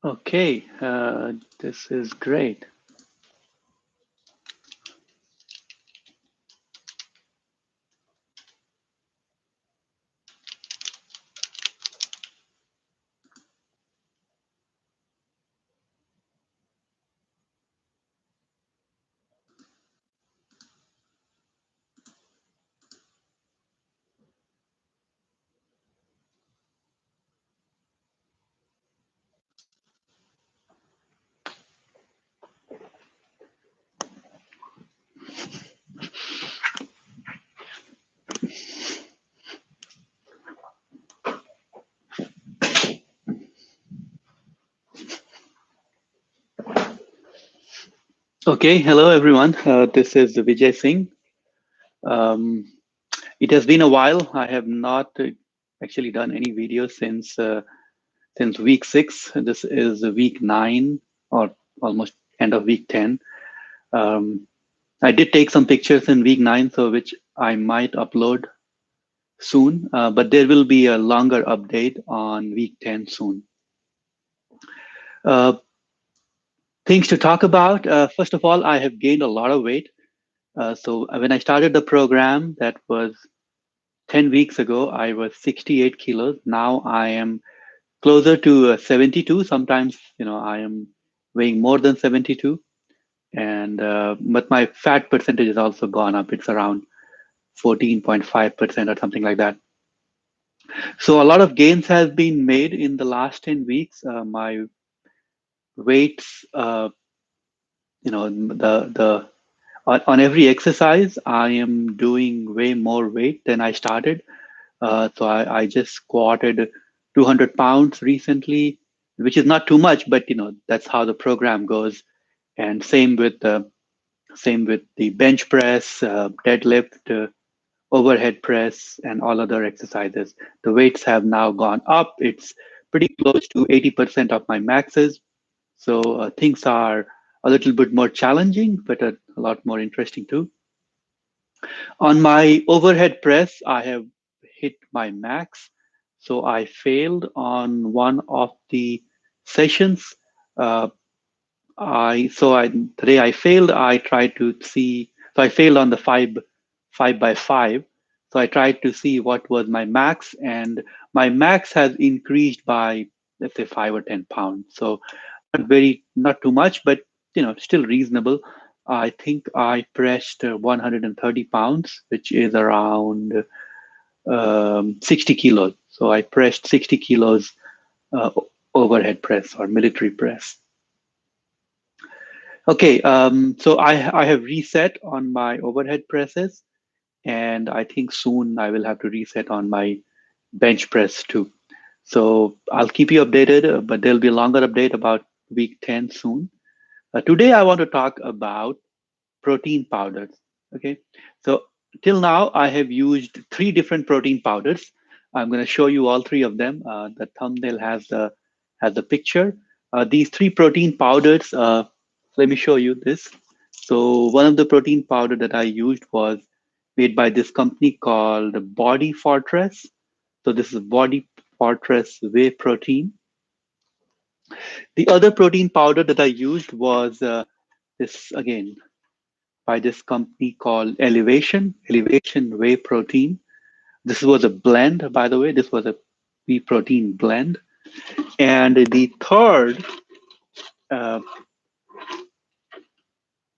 Okay, this is great. Okay, hello everyone. This is Vijay Singh. Um, it has been a while. I have not actually done any videos since week 6. This is week 9 or almost end of week 10. Um, I did take some pictures in week 9, so which I might upload soon, but there will be a longer update on week 10 soon. Uh, Things to talk about. First of all, I have gained a lot of weight. So when I started the program, that was 10 weeks ago, I was 68 kilos. Now I am closer to 72. Sometimes, I am weighing more than 72. And but my fat percentage has also gone up. It's around 14.5% or something like that. So a lot of gains have been made in the last 10 weeks. My weights, the on every exercise, I am doing way more weight than I started. So I just squatted 200 pounds recently, which is not too much, but that's how the program goes. And same with the bench press, deadlift, overhead press, and all other exercises. The weights have now gone up. It's pretty close to 80% of my maxes. So things are a little bit more challenging, but a lot more interesting too. On my overhead press, I have hit my max. So I failed on one of the sessions. Uh, today I failed. I tried to see. So I failed on the five by five. So I tried to see what was my max, and my max has increased by, let's say, 5 or 10 pounds. So not too much, but still reasonable. I think I pressed 130 pounds, which is around 60 kilos. So I pressed 60 kilos uh, overhead press or military press. Okay, so I have reset on my overhead presses, and I think soon I will have to reset on my bench press too. So I'll keep you updated, but there'll be a longer update about week 10 soon. Today I want to talk about protein powders. Okay, so till now I have used 3 different protein powders. I'm going to show you all 3 of them. The thumbnail has the picture. These 3 protein powders. Let me show you this. So one of the protein powder that I used was made by this company called Body Fortress. So this is Body Fortress Whey Protein. The other protein powder that I used was this again by this company called Elevation Whey Protein. This was a blend, by the way. This was a whey protein blend. And uh,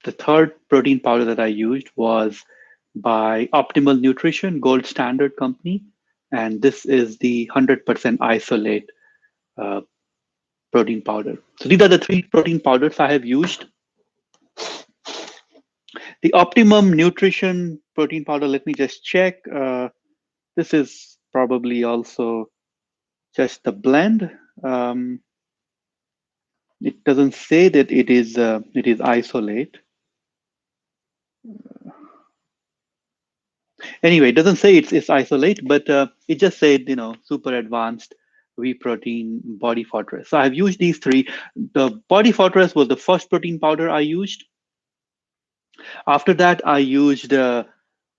the third protein powder that I used was by Optimal Nutrition, Gold Standard Company. And this is the 100% isolate uh, protein powder. So these are the 3 protein powders I have used. The Optimum Nutrition protein powder, let me just check. This is probably also just the blend. Um, it doesn't say that it is isolate. Anyway, it doesn't say it's isolate, but it just said super advanced whey protein body fortress. So I've used these 3. The body fortress was the first protein powder I used. After that, I used the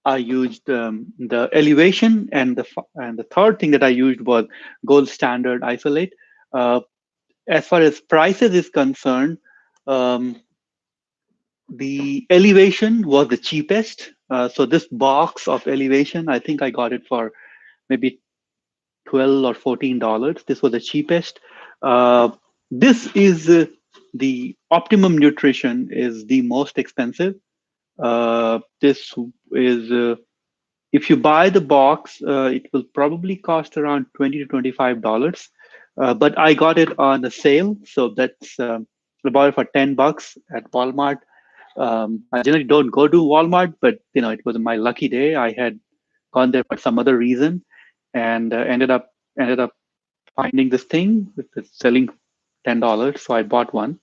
elevation, and the third thing that I used was gold standard isolate. Uh, as far as prices is concerned, um, the Elevation was the cheapest. So this box of Elevation, I think I got it for maybe 12 or $14. This was the cheapest. Uh, this is the Optimum Nutrition is the most expensive. This is if you buy the box, it will probably cost around $20 to $25. But I got it on a sale, so that's I bought it for $10 at Walmart. I generally don't go to Walmart, but it was my lucky day. I had gone there for some other reason, and ended up finding this thing with it's selling $10. So I bought one.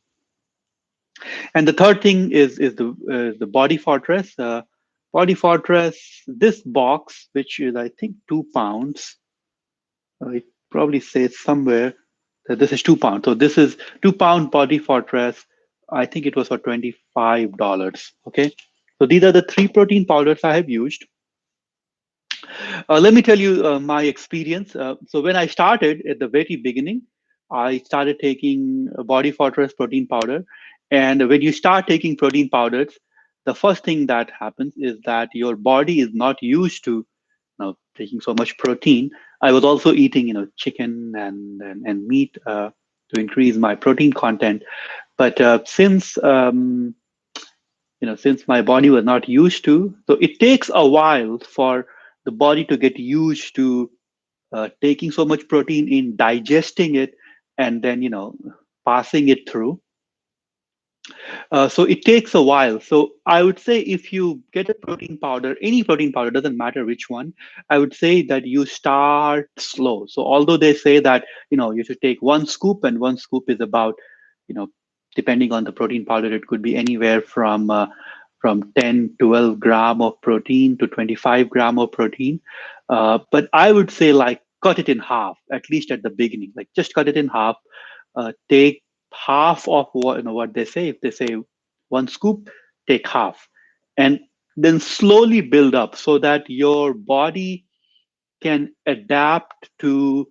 And the third thing is the Body Fortress. Body Fortress. This box, which is I think 2 pounds. It probably says somewhere that this is 2 pounds. So this is 2 pound Body Fortress. I think it was for $25. Okay. So these are the three protein powders I have used. Let me tell you my experience. So when I started at the very beginning, I started taking Body Fortress protein powder. And when you start taking protein powders, the first thing that happens is that your body is not used to taking so much protein. I was also eating, chicken and meat to increase my protein content. But since my body was not used to, so it takes a while for the body to get used to taking so much protein in, digesting it, and then passing it through. So it takes a while. So I would say if you get a protein powder, any protein powder, doesn't matter which one, I would say that you start slow. So although they say that, you should take one scoop, and one scoop is about, you know, depending on the protein powder, it could be anywhere from 10, 12 gram of protein to 25 gram of protein. But I would say like cut it in half, at least at the beginning, like just cut it in half. Take half of what they say. If they say one scoop, take half, and then slowly build up so that your body can adapt to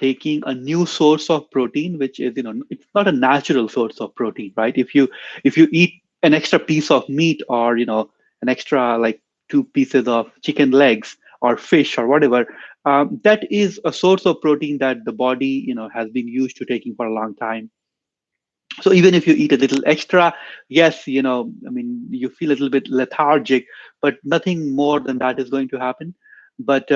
taking a new source of protein, which is, it's not a natural source of protein, right? If you eat an extra piece of meat, or an extra like 2 pieces of chicken legs or fish or whatever, that is a source of protein that the body has been used to taking for a long time. So even if you eat a little extra, yes, I mean, you feel a little bit lethargic, but nothing more than that is going to happen. But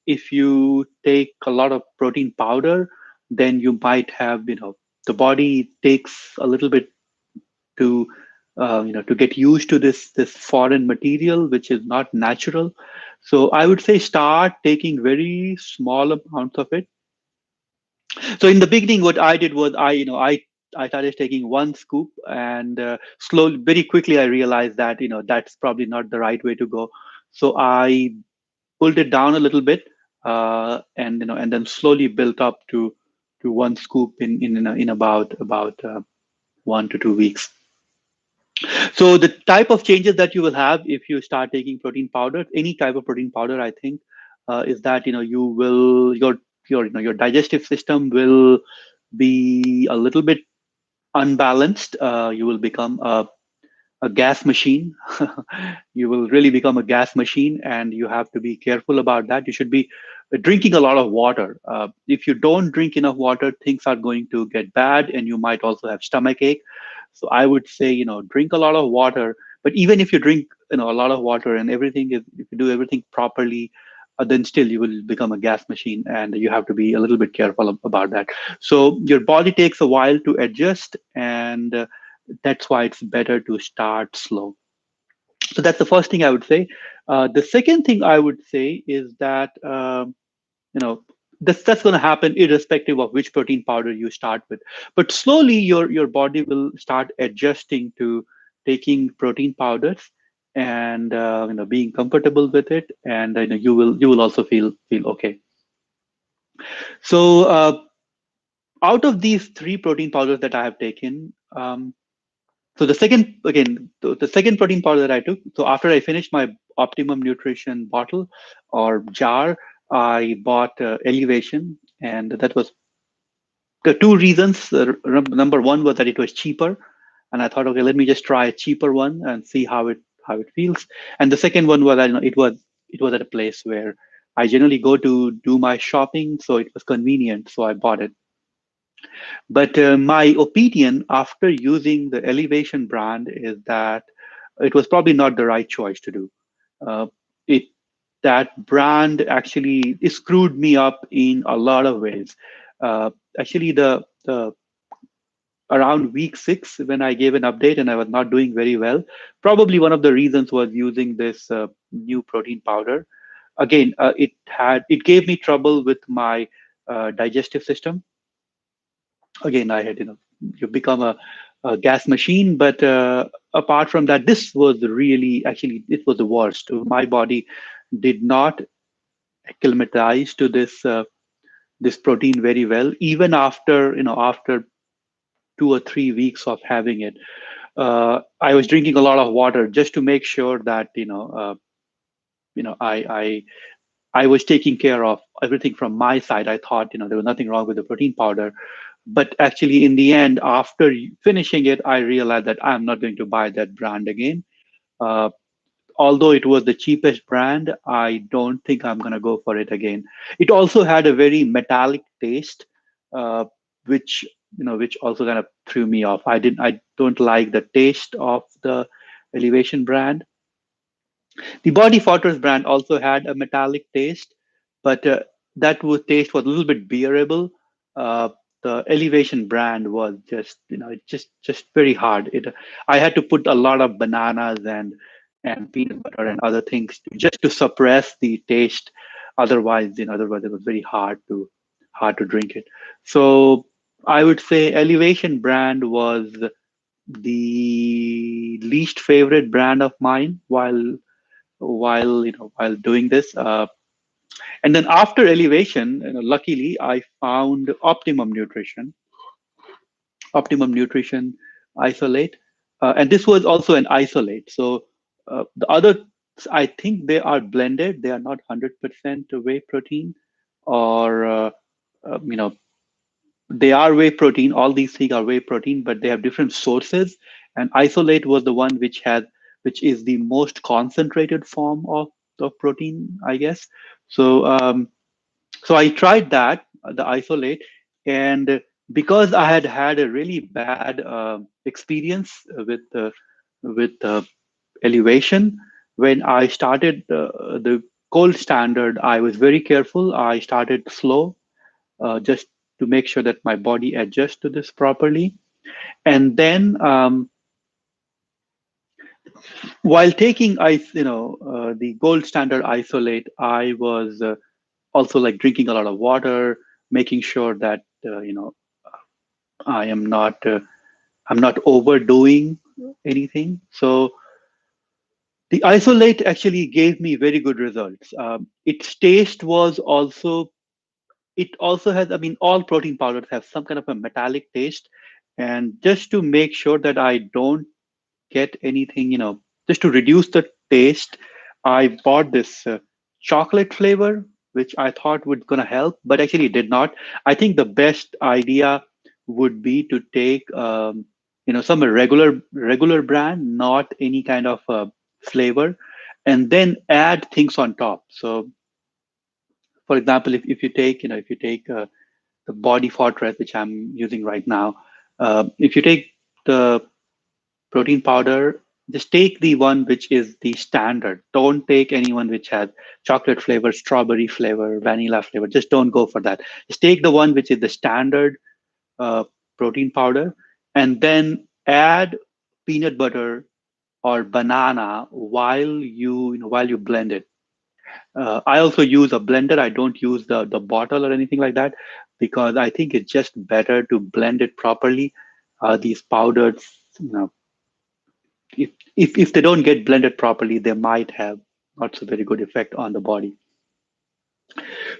if you take a lot of protein powder, then you might have, the body takes a little bit to to get used to this foreign material, which is not natural. So I would say start taking very small amounts of it. So in the beginning, what I did was I started taking one scoop, and slowly, very quickly, I realized that that's probably not the right way to go. So I pulled it down a little bit, and then slowly built up to one scoop in about 1 to 2 weeks. So the type of changes that you will have if you start taking protein powder, any type of protein powder, I think, is that you will your digestive system will be a little bit unbalanced. You will become a gas machine. You will really become a gas machine, and you have to be careful about that. You should be drinking a lot of water. If you don't drink enough water, things are going to get bad, and you might also have stomach ache. So I would say, drink a lot of water. But even if you drink, a lot of water, and everything is, if you do everything properly, then still you will become a gas machine, and you have to be a little bit careful about that. So your body takes a while to adjust, and that's why it's better to start slow. So that's the first thing I would say. The second thing I would say is that you know that's going to happen irrespective of which protein powder you start with. But slowly your body will start adjusting to taking protein powders, and being comfortable with it, and you will also feel okay. So out of these three protein powders that I have taken, so the second protein powder that I took, so after I finished my Optimum Nutrition bottle or jar, I bought Elevation, and that was The two reasons. Number one was that it was cheaper, and I thought, okay, let me just try a cheaper one and see how it feels. And the second one was that it was at a place where I generally go to do my shopping, so it was convenient, so I bought it. But my opinion after using the Elevation brand is that it was probably not the right choice to do. Uh, it That brand actually it screwed me up in a lot of ways. Actually, the around week 6 when I gave an update and I was not doing very well. Probably one of the reasons was using this new protein powder. Again, it gave me trouble with my digestive system. Again, I had you become a gas machine, but apart from that, this was really actually it was the worst. My body did not acclimatize to this protein very well, even after 2 or 3 weeks of having it. I was drinking a lot of water just to make sure that you know I was taking care of everything from my side. I thought there was nothing wrong with the protein powder, but actually in the end, after finishing it, I realized that I'm not going to buy that brand again. Uh, Although it was the cheapest brand, I don't think I'm going to go for it again. It also had a very metallic taste, uh, which which also kind of threw me off. I don't like the taste of the Elevation brand. The Body Fortress brand also had a metallic taste, but taste was a little bit bearable. The Elevation brand was just very hard. I had to put a lot of bananas and peanut butter and other things just to suppress the taste. Otherwise it was very hard to drink it. So I would say Elevation brand was the least favorite brand of mine while doing this. And then after Elevation, luckily I found Optimum Nutrition isolate, and this was also an isolate. So the other, I think they are blended. They are not 100% whey protein, or you know they are whey protein. All these things are whey protein, but they have different sources. And isolate was the one which is the most concentrated form of protein, I guess. So so I tried that, the isolate, and because I had had a really bad experience with Elevation, when I started the gold standard, I was very careful. I started slow, just to make sure that my body adjusts to this properly. And then while taking the gold standard isolate, I was also like drinking a lot of water, making sure that I am not I'm not overdoing anything. So the isolate actually gave me very good results. Its taste was also it also has, I mean, all protein powders have some kind of a metallic taste. And just to make sure that I don't get anything, just to reduce the taste, I bought this chocolate flavor, which I thought would gonna help, but actually it did not. I think the best idea would be to take, some regular brand, not any kind of flavor, and then add things on top. So, for example, if you take the Body Fortress, which I'm using right now, if you take the protein powder, just take the one which is the standard. Don't take anyone which has chocolate flavor, strawberry flavor, vanilla flavor. Just don't go for that. Just take the one which is the standard uh, protein powder, and then add peanut butter or banana while you blend it. I also use a blender. I don't use the bottle or anything like that because I think it's just better to blend it properly. These powders, you know, if they don't get blended properly, they might have not so very good effect on the body.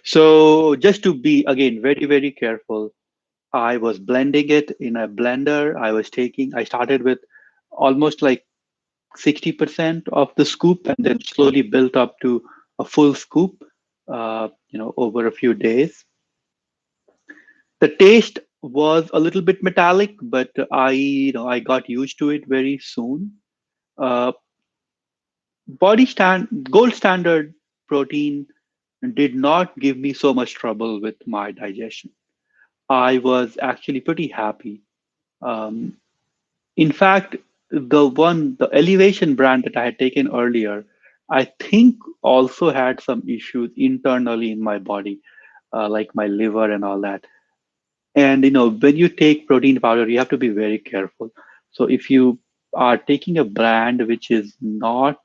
So just to be again very very careful, I was blending it in a blender. I started with almost like 60% of the scoop, and then slowly built up to a full scoop over a few days. The taste was a little bit metallic, but I got used to it very soon. Uh, gold standard protein did not give me so much trouble with my digestion. I was actually pretty happy. Um, in fact, the Elevation brand that I had taken earlier, I think also had some issues internally in my body, like my liver and all that. And when you take protein powder, you have to be very careful. So if you are taking a brand which is not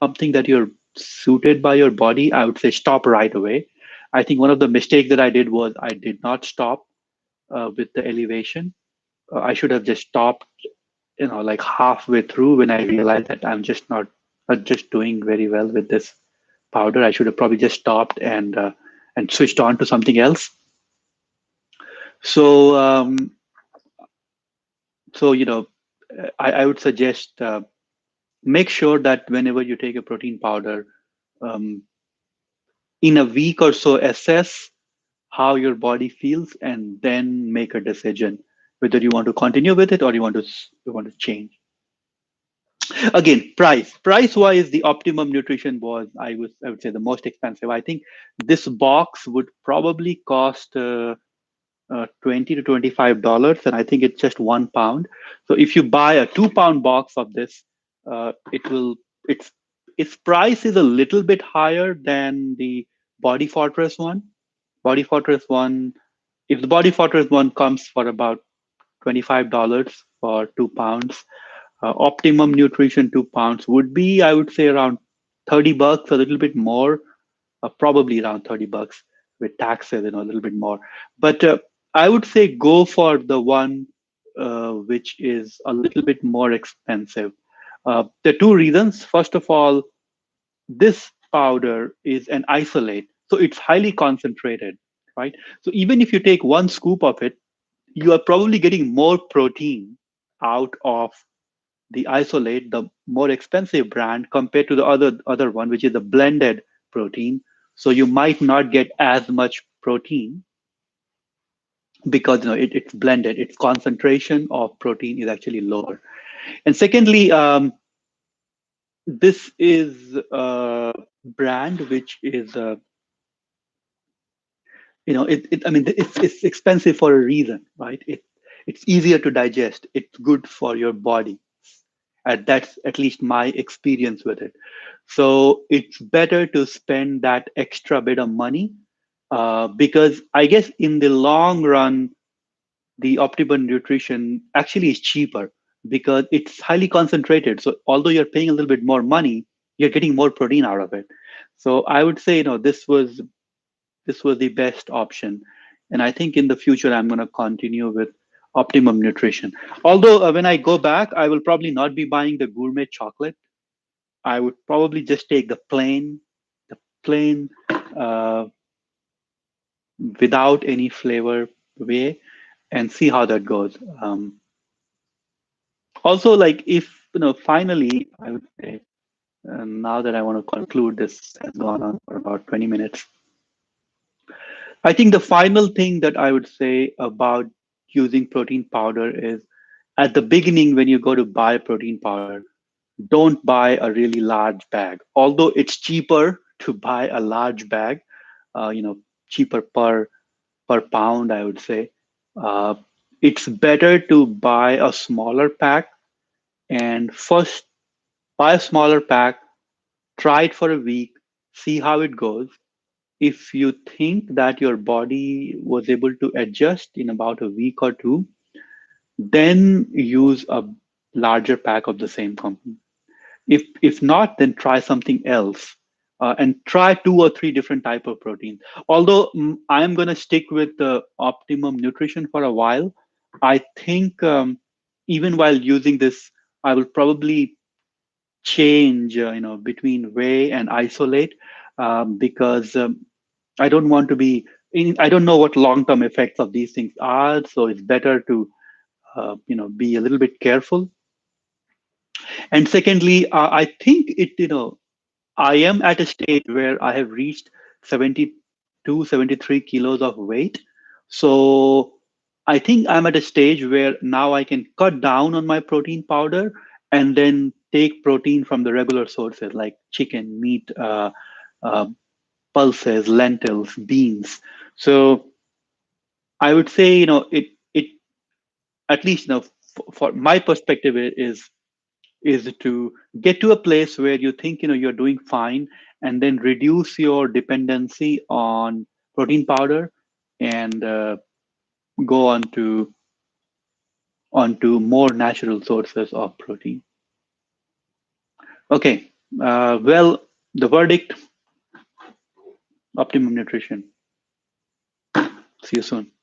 something that you're suited by your body, I would say stop right away. I think one of the mistakes that I did was I did not stop with the Elevation. I should have just stopped, like halfway through when I realized that I'm not just doing very well with this powder. I should have probably just stopped and switched on to something else. So I would suggest make sure that whenever you take a protein powder, um, in a week or so, assess how your body feels, and then make a decision whether you want to continue with it or you want to change. Again, price wise, the Optimum Nutrition was I would say the most expensive. I think this box would probably cost 20 to $25, and I think it's just 1 pound. So if you buy a 2 pound box of this, it will its price is a little bit higher than the Body Fortress one. Body Fortress one, if the Body Fortress one comes for about $25 for 2 pounds, Optimum Nutrition 2 pounds would be, I would say, around $30, a little bit more, probably around $30 with taxes, a little bit more. But I would say go for the one which is a little bit more expensive. There are two reasons. First of all, this powder is an isolate, so it's highly concentrated, right? So even if you take one scoop of it, you are probably getting more protein out of the isolate, the more expensive brand, compared to the other one, which is the blended protein. So you might not get as much protein because it's blended. Its concentration of protein is actually lower. And secondly, this is a brand which is I mean, it's expensive for a reason, right? It's easier to digest. It's good for your body. And that's at least my experience with it. So it's better to spend that extra bit of money, because I guess in the long run, the Optimum Nutrition actually is cheaper because it's highly concentrated. So although you're paying a little bit more money, you're getting more protein out of it. So I would say, this was the best option. And I think in the future, I'm going to continue with Optimum Nutrition. Although when I go back, I will probably not be buying the gourmet chocolate. I would probably just take the plain, uh, without any flavor way, and see how that goes. Also, like if, finally, I would say, now that I want to conclude, this has gone on for about 20 minutes. I think the final thing that I would say about using protein powder is at the beginning, when you go to buy protein powder, don't buy a really large bag. Although it's cheaper to buy a large bag, cheaper per pound, I would say. Uh, it's better to buy a smaller pack and first buy a smaller pack, try it for a week, see how it goes. If you think that your body was able to adjust in about a week or two, then use a larger pack of the same company. If not, then try something else, and try two or three different type of proteins. Although I'm going to stick with the Optimum Nutrition for a while, I think even while using this, I will probably change, between whey and isolate, because I don't want to be. I don't know what long-term effects of these things are, so it's better to be a little bit careful. And secondly, I think I am at a stage where I have reached 72, 73 kilos of weight. So I think I'm at a stage where now I can cut down on my protein powder and then take protein from the regular sources like chicken, meat, uh, pulses, lentils, beans. So I would say, it at least, for my perspective is to get to a place where you think, you're doing fine, and then reduce your dependency on protein powder and go onto more natural sources of protein. Okay, well, the verdict: Optimum Nutrition. See you soon.